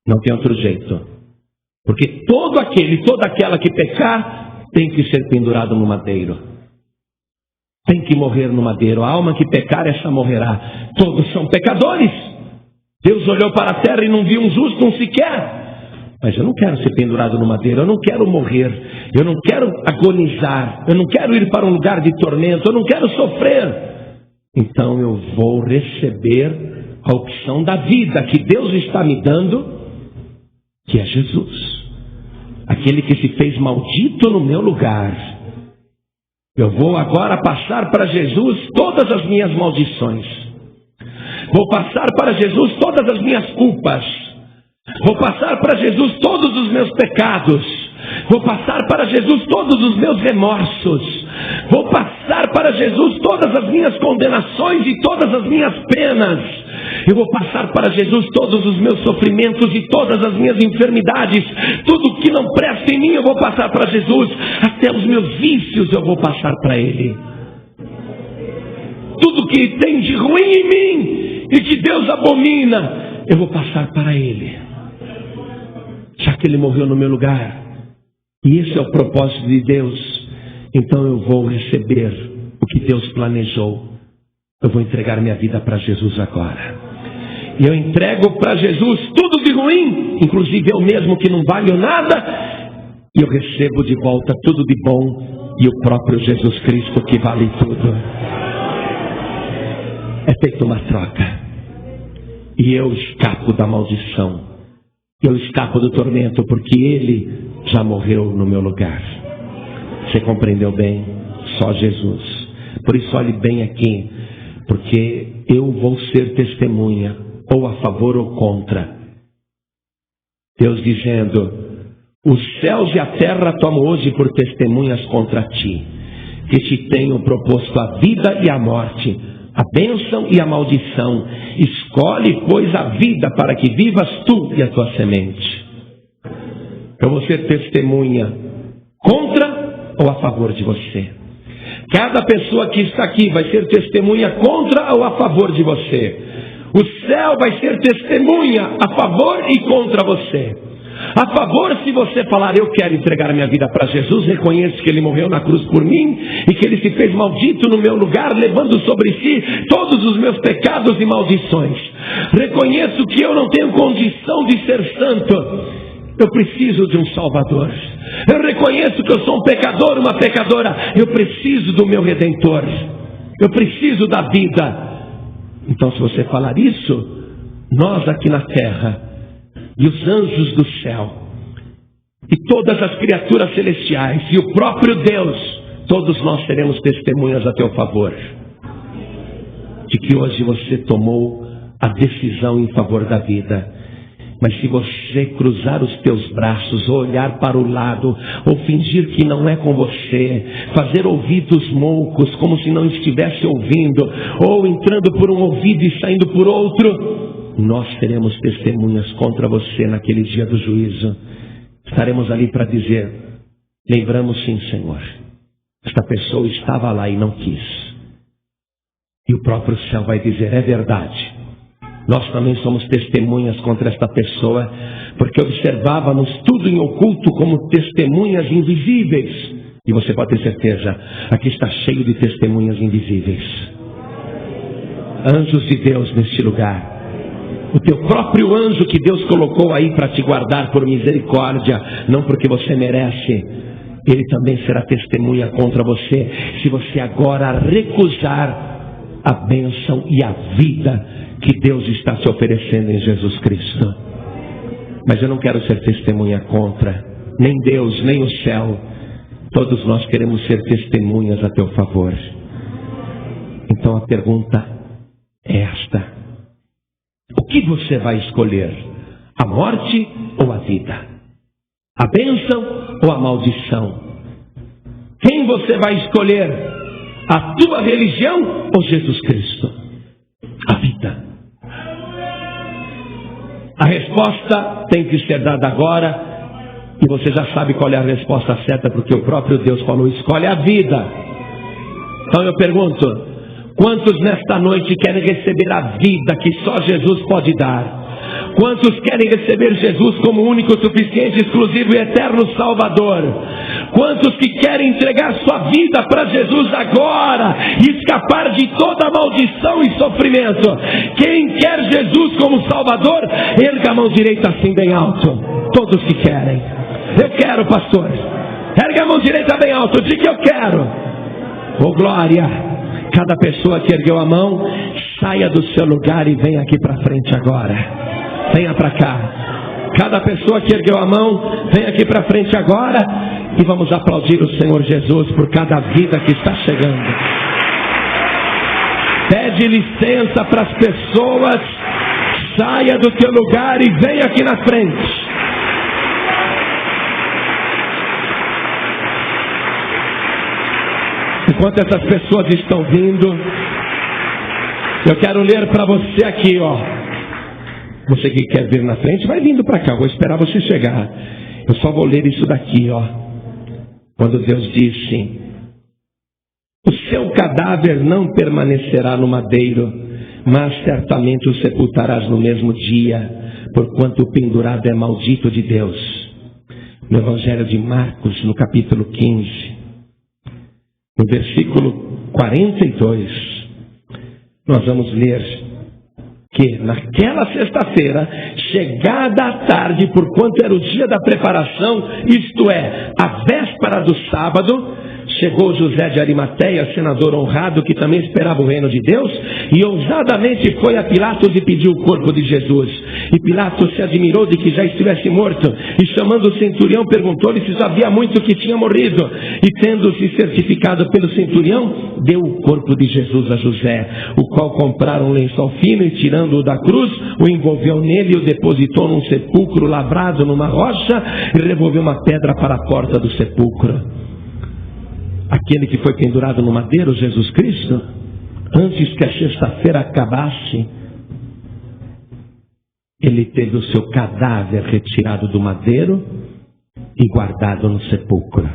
Não tem outro jeito. Porque todo aquele, toda aquela que pecar tem que ser pendurado no madeiro. Tem que morrer no madeiro. A alma que pecar, essa morrerá. Todos são pecadores. Deus olhou para a terra e não viu um justo, um sequer. Mas eu não quero ser pendurado no madeiro, eu não quero morrer, eu não quero agonizar, eu não quero ir para um lugar de tormento, eu não quero sofrer. Então eu vou receber a opção da vida que Deus está me dando, que é Jesus. Aquele que se fez maldito no meu lugar. Eu vou agora passar para Jesus todas as minhas maldições. Vou passar para Jesus todas as minhas culpas. Vou passar para Jesus todos os meus pecados. Vou passar para Jesus todos os meus remorsos. Vou passar para Jesus todas as minhas condenações e todas as minhas penas. Eu vou passar para Jesus todos os meus sofrimentos e todas as minhas enfermidades. Tudo que não presta em mim eu vou passar para Jesus. Até os meus vícios eu vou passar para Ele. Tudo que tem de ruim em mim e que Deus abomina, eu vou passar para Ele. Já que Ele morreu no meu lugar, e esse é o propósito de Deus, então eu vou receber o que Deus planejou. Eu vou entregar minha vida para Jesus agora. E eu entrego para Jesus tudo de ruim, inclusive eu mesmo que não valho nada, e eu recebo de volta tudo de bom, e o próprio Jesus Cristo que vale tudo. É feita uma troca, e eu escapo da maldição, eu escapo do tormento, porque Ele já morreu no meu lugar. Você compreendeu bem? Só Jesus. Por isso olhe bem aqui, porque eu vou ser testemunha, ou a favor ou contra. Deus dizendo: os céus e a terra tomam hoje por testemunhas contra ti, que te tenho proposto a vida e a morte, a bênção e a maldição. Escolhe, pois, a vida para que vivas tu e a tua semente. Eu vou ser testemunha contra ou a favor de você. Cada pessoa que está aqui vai ser testemunha contra ou a favor de você. O céu vai ser testemunha a favor e contra você. A favor, se você falar: eu quero entregar minha vida para Jesus, reconheço que Ele morreu na cruz por mim e que Ele se fez maldito no meu lugar, levando sobre si todos os meus pecados e maldições. Reconheço que eu não tenho condição de ser santo, eu preciso de um Salvador. Eu reconheço que eu sou um pecador, uma pecadora, eu preciso do meu Redentor, eu preciso da vida. Então, se você falar isso, nós aqui na terra, e os anjos do céu, e todas as criaturas celestiais, e o próprio Deus, todos nós seremos testemunhas a teu favor, de que hoje você tomou a decisão em favor da vida. Mas se você cruzar os teus braços, ou olhar para o lado, ou fingir que não é com você, fazer ouvidos moucos, como se não estivesse ouvindo, ou entrando por um ouvido e saindo por outro, nós seremos testemunhas contra você naquele dia do juízo. Estaremos ali para dizer: lembramos sim, Senhor, esta pessoa estava lá e não quis. E o próprio céu vai dizer: é verdade, nós também somos testemunhas contra esta pessoa, porque observávamos tudo em oculto como testemunhas invisíveis. E você pode ter certeza, aqui está cheio de testemunhas invisíveis. Anjos de Deus neste lugar. O teu próprio anjo que Deus colocou aí para te guardar por misericórdia, não porque você merece, ele também será testemunha contra você, se você agora recusar a bênção e a vida que Deus está te oferecendo em Jesus Cristo. Mas eu não quero ser testemunha contra, nem Deus, nem o céu. Todos nós queremos ser testemunhas a teu favor. Então a pergunta é esta: o que você vai escolher? A morte ou a vida? A bênção ou a maldição? Quem você vai escolher? A tua religião ou Jesus Cristo? A vida. A resposta tem que ser dada agora, e você já sabe qual é a resposta certa, porque o próprio Deus falou: escolhe a vida. Então eu pergunto: quantos nesta noite querem receber a vida que só Jesus pode dar? Quantos querem receber Jesus como único, suficiente, exclusivo e eterno Salvador? Quantos que querem entregar sua vida para Jesus agora e escapar de toda maldição e sofrimento? Quem quer Jesus como Salvador, erga a mão direita assim bem alto. Todos que querem. Eu quero, pastor. Erga a mão direita bem alto, diga: eu quero. Oh glória. Cada pessoa que ergueu a mão, saia do seu lugar e venha aqui para frente agora. Venha para cá. Cada pessoa que ergueu a mão, venha aqui para frente agora E vamos aplaudir o Senhor Jesus por cada vida que está chegando. Pede licença para as pessoas. Saia do teu lugar e venha aqui na frente. Enquanto essas pessoas estão vindo, eu quero ler para você aqui, ó. Você que quer vir na frente, vai vindo para cá. Vou esperar você chegar. Eu só vou ler isso daqui, ó. Quando Deus disse: o seu cadáver não permanecerá no madeiro, mas certamente o sepultarás no mesmo dia, porquanto o pendurado é maldito de Deus. No Evangelho de Marcos, no capítulo 15, no versículo 42, nós vamos ler que naquela sexta-feira, chegada a tarde, porquanto era o dia da preparação, isto é, a véspera do sábado, chegou José de Arimateia, senador honrado, que também esperava o reino de Deus, e ousadamente foi a Pilatos e pediu o corpo de Jesus. E Pilatos se admirou de que já estivesse morto, e chamando o centurião, perguntou-lhe se sabia muito que tinha morrido. E tendo-se certificado pelo centurião, deu o corpo de Jesus a José, o qual compraram um lençol fino e, tirando-o da cruz, o envolveu nele e o depositou num sepulcro lavrado numa rocha, e removeu uma pedra para a porta do sepulcro. Aquele que foi pendurado no madeiro, Jesus Cristo, antes que a sexta-feira acabasse, ele teve o seu cadáver retirado do madeiro e guardado no sepulcro.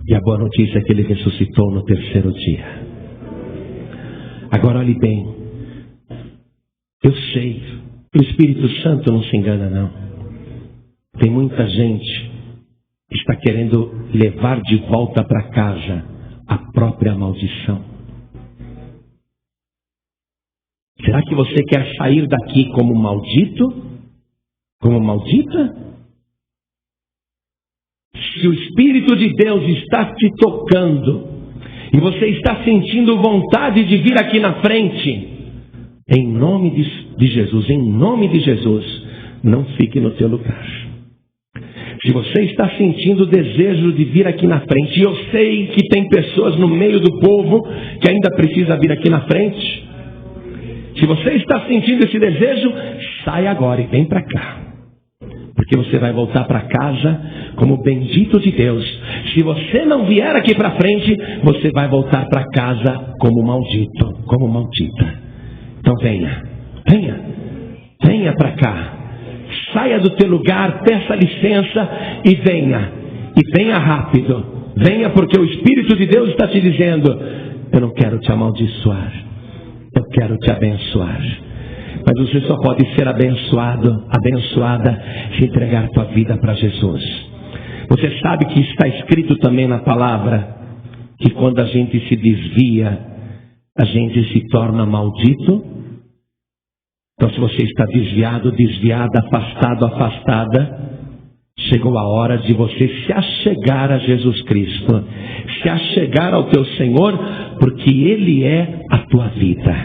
E a boa notícia é que ele ressuscitou no terceiro dia. Agora olhe bem, eu sei, o Espírito Santo não se engana não. Tem muita gente que está querendo levar de volta para casa a própria maldição. Será que você quer sair daqui como maldito? Como maldita? Se o Espírito de Deus está te tocando e você está sentindo vontade de vir aqui na frente, em nome de Jesus, em nome de Jesus, não fique no teu lugar. Se você está sentindo o desejo de vir aqui na frente, e eu sei que tem pessoas no meio do povo que ainda precisa vir aqui na frente. Se você está sentindo esse desejo, sai agora e vem para cá. Porque você vai voltar para casa como bendito de Deus. Se você não vier aqui para frente, você vai voltar para casa como maldito, como maldita. Então venha, venha, venha para cá. Saia do teu lugar, peça licença e venha rápido. Venha porque o Espírito de Deus está te dizendo: eu não quero te amaldiçoar, eu quero te abençoar. Mas você só pode ser abençoado, abençoada, se entregar tua vida para Jesus. Você sabe que está escrito também na palavra que quando a gente se desvia, a gente se torna maldito. Então, se você está desviado, desviada, afastado, afastada, chegou a hora de você se achegar a Jesus Cristo, se achegar ao teu Senhor, porque Ele é a tua vida.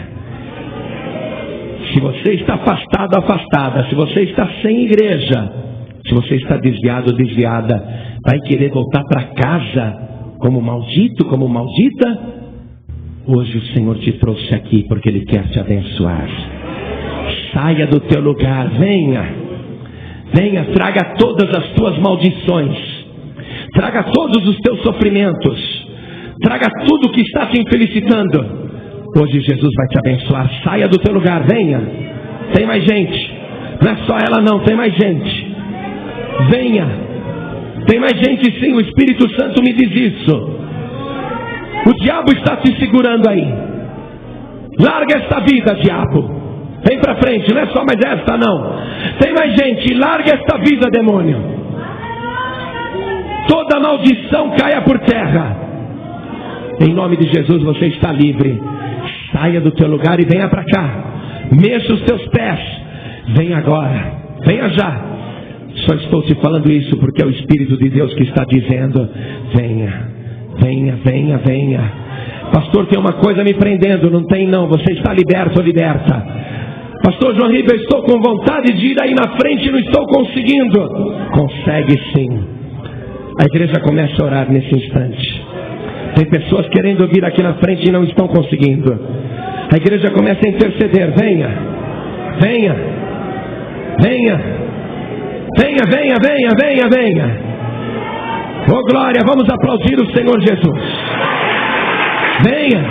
Se você está afastado, afastada, se você está sem igreja, se você está desviado, desviada, vai querer voltar para casa como maldito, como maldita, hoje o Senhor te trouxe aqui porque Ele quer te abençoar. Saia do teu lugar, venha, venha, traga todas as tuas maldições, traga todos os teus sofrimentos, traga tudo que está te infelicitando. Hoje Jesus vai te abençoar. Saia do teu lugar, venha. Tem mais gente, não é só ela não, tem mais gente. Venha, tem mais gente sim, o Espírito Santo me diz isso. O diabo está te segurando aí. Larga esta vida, diabo. Vem para frente, não é só mais esta não. Tem mais gente, larga esta vida, demônio. Toda maldição caia por terra. Em nome de Jesus você está livre. Saia do teu lugar e venha para cá. Mexa os teus pés. Venha agora, venha já. Só estou te falando isso porque é o Espírito de Deus que está dizendo: venha, venha, venha, venha. Pastor, tem uma coisa me prendendo. Não tem não, você está liberto ou liberta. Pastor João Ribeiro, estou com vontade de ir aí na frente e não estou conseguindo. Consegue sim. A igreja começa a orar nesse instante. Tem pessoas querendo vir aqui na frente e não estão conseguindo. A igreja começa a interceder. Venha, venha, venha, venha, venha, venha, venha, venha. Oh glória, vamos aplaudir o Senhor Jesus. Venha.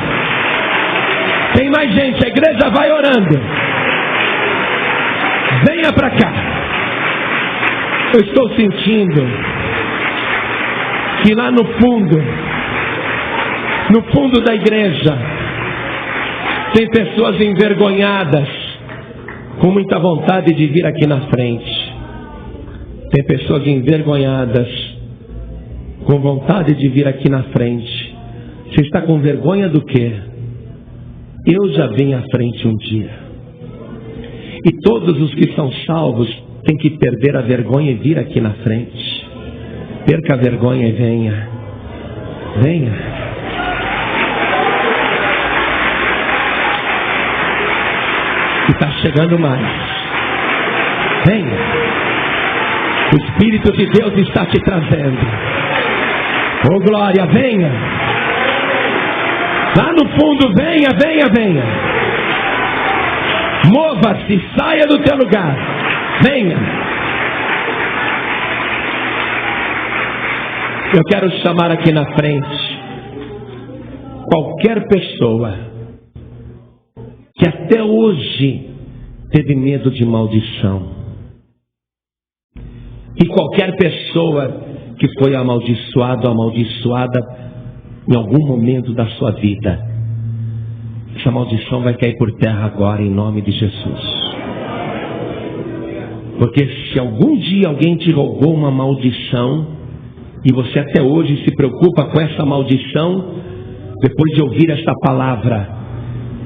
Tem mais gente, a igreja vai orando. Venha para cá. Eu estou sentindo que lá no fundo da igreja, tem pessoas envergonhadas, com muita vontade de vir aqui na frente. Tem pessoas envergonhadas, com vontade de vir aqui na frente. Você está com vergonha do quê? Eu já vim à frente um dia. E todos os que são salvos têm que perder a vergonha e vir aqui na frente. Perca a vergonha e venha. Venha. E está chegando mais. Venha. O Espírito de Deus está te trazendo. Oh glória, venha. Lá no fundo, venha, venha, venha. Mova-se, saia do teu lugar. Venha. Eu quero chamar aqui na frente qualquer pessoa que até hoje teve medo de maldição. E qualquer pessoa que foi amaldiçoado, amaldiçoada em algum momento da sua vida. Essa maldição vai cair por terra agora em nome de Jesus. Porque se algum dia alguém te rogou uma maldição e você até hoje se preocupa com essa maldição, depois de ouvir esta palavra,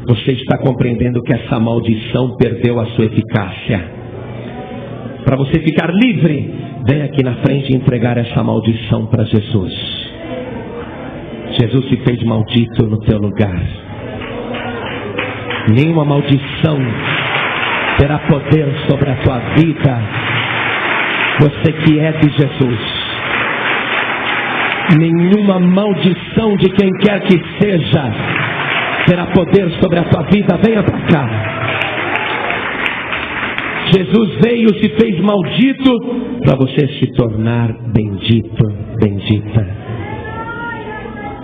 você está compreendendo que essa maldição perdeu a sua eficácia. Para você ficar livre, vem aqui na frente e entregar essa maldição para Jesus. Jesus se fez maldito no teu lugar. Nenhuma maldição terá poder sobre a tua vida. Você que é de Jesus. Nenhuma maldição de quem quer que seja terá poder sobre a tua vida. Venha para cá. Jesus veio, se fez maldito para você se tornar bendito, bendita.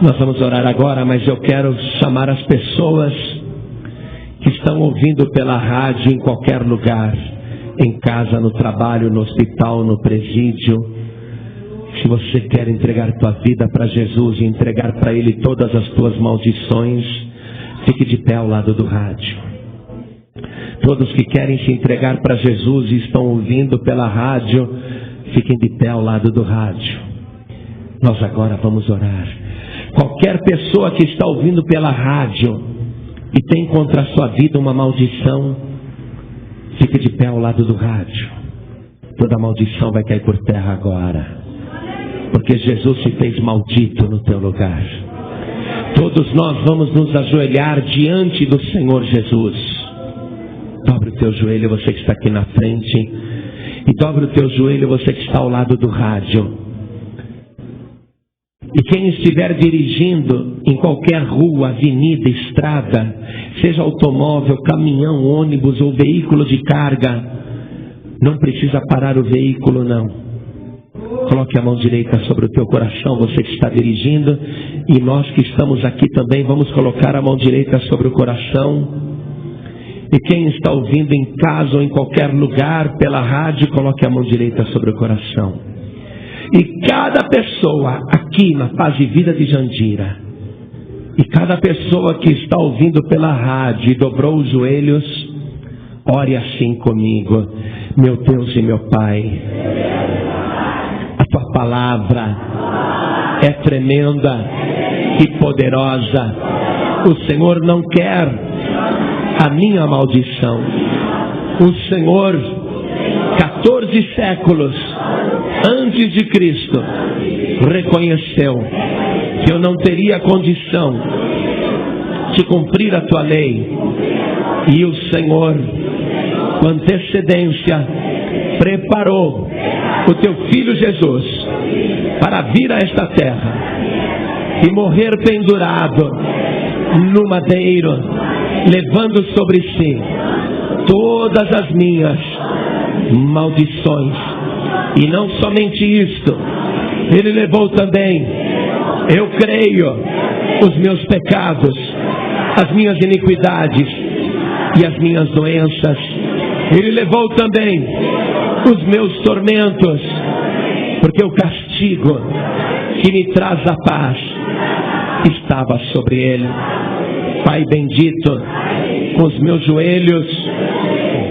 Nós vamos orar agora, mas eu quero chamar as pessoas que estão ouvindo pela rádio em qualquer lugar, em casa, no trabalho, no hospital, no presídio. Se você quer entregar tua vida para Jesus e entregar para Ele todas as tuas maldições, fique de pé ao lado do rádio. Todos que querem se entregar para Jesus e estão ouvindo pela rádio, fiquem de pé ao lado do rádio. Nós agora vamos orar. Qualquer pessoa que está ouvindo pela rádio e tem contra a sua vida uma maldição, fique de pé ao lado do rádio. Toda maldição vai cair por terra agora, porque Jesus se fez maldito no teu lugar. Todos nós vamos nos ajoelhar diante do Senhor Jesus. Dobre o teu joelho, você que está aqui na frente, e dobre o teu joelho, você que está ao lado do rádio. E quem estiver dirigindo em qualquer rua, avenida, estrada, seja automóvel, caminhão, ônibus ou veículo de carga, não precisa parar o veículo não. Coloque a mão direita sobre o teu coração, você que está dirigindo, e nós que estamos aqui também vamos colocar a mão direita sobre o coração. E quem está ouvindo em casa ou em qualquer lugar pela rádio, coloque a mão direita sobre o coração. E cada pessoa aqui na Paz e Vida de Jandira, e cada pessoa que está ouvindo pela rádio e dobrou os joelhos, ore assim comigo. Meu Deus e meu Pai, a tua palavra é tremenda e poderosa. O Senhor não quer a minha maldição. O Senhor, 14 séculos antes de Cristo, reconheceu que eu não teria condição de cumprir a tua lei. E o Senhor, com antecedência, preparou o teu Filho Jesus para vir a esta terra e morrer pendurado no madeiro, levando sobre si todas as minhas maldições. E não somente isto, Ele levou também, eu creio, os meus pecados, as minhas iniquidades e as minhas doenças. Ele levou também os meus tormentos, porque o castigo que me traz a paz estava sobre Ele. Pai bendito, com os meus joelhos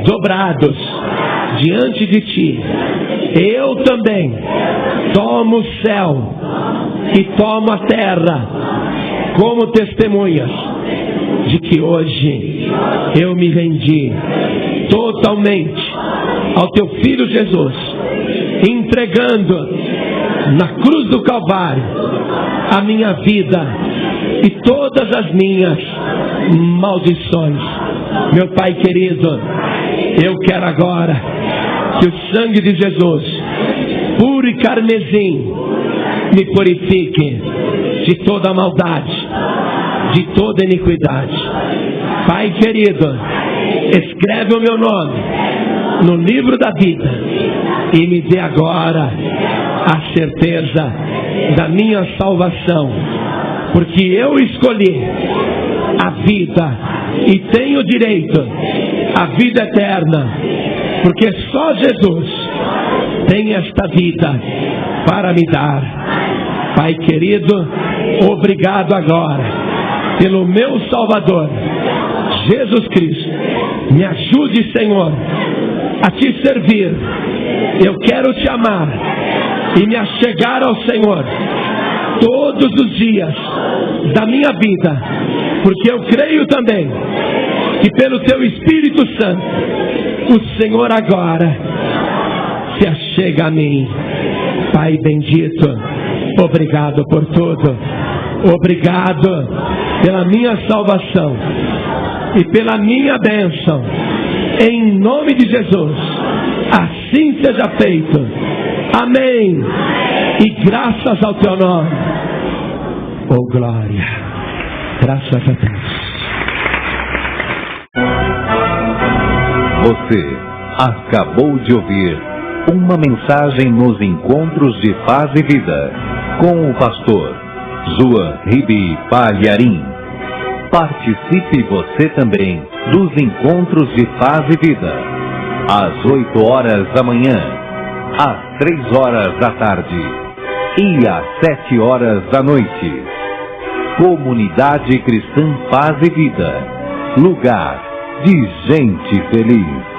dobrados diante de Ti, eu também tomo o céu e tomo a terra como testemunhas de que hoje eu me rendi totalmente ao Teu Filho Jesus, entregando na cruz do Calvário a minha vida e todas as minhas maldições. Meu Pai querido, eu quero agora que o sangue de Jesus, puro e carmesim, me purifique de toda maldade, de toda iniquidade. Pai querido, escreve o meu nome no livro da vida e me dê agora a certeza da minha salvação, porque eu escolhi a vida e tenho direito à vida eterna, porque só Jesus tem esta vida para me dar. Pai querido, obrigado agora pelo meu Salvador, Jesus Cristo. Me ajude, Senhor, a Te servir. Eu quero Te amar e me achegar ao Senhor todos os dias da minha vida, porque eu creio também que pelo Teu Espírito Santo o Senhor agora se achega a mim. Pai bendito, obrigado por tudo. Obrigado pela minha salvação e pela minha bênção. Em nome de Jesus, assim seja feito. Amém. E graças ao Teu nome. Oh glória. Graças a Deus. Você acabou de ouvir uma mensagem nos Encontros de Paz e Vida com o pastor Zua Ribi Palharim. Participe você também dos Encontros de Paz e Vida, às 8 horas da manhã, às 3 horas da tarde e às 7 horas da noite. Comunidade Cristã Paz e Vida, lugar de gente feliz.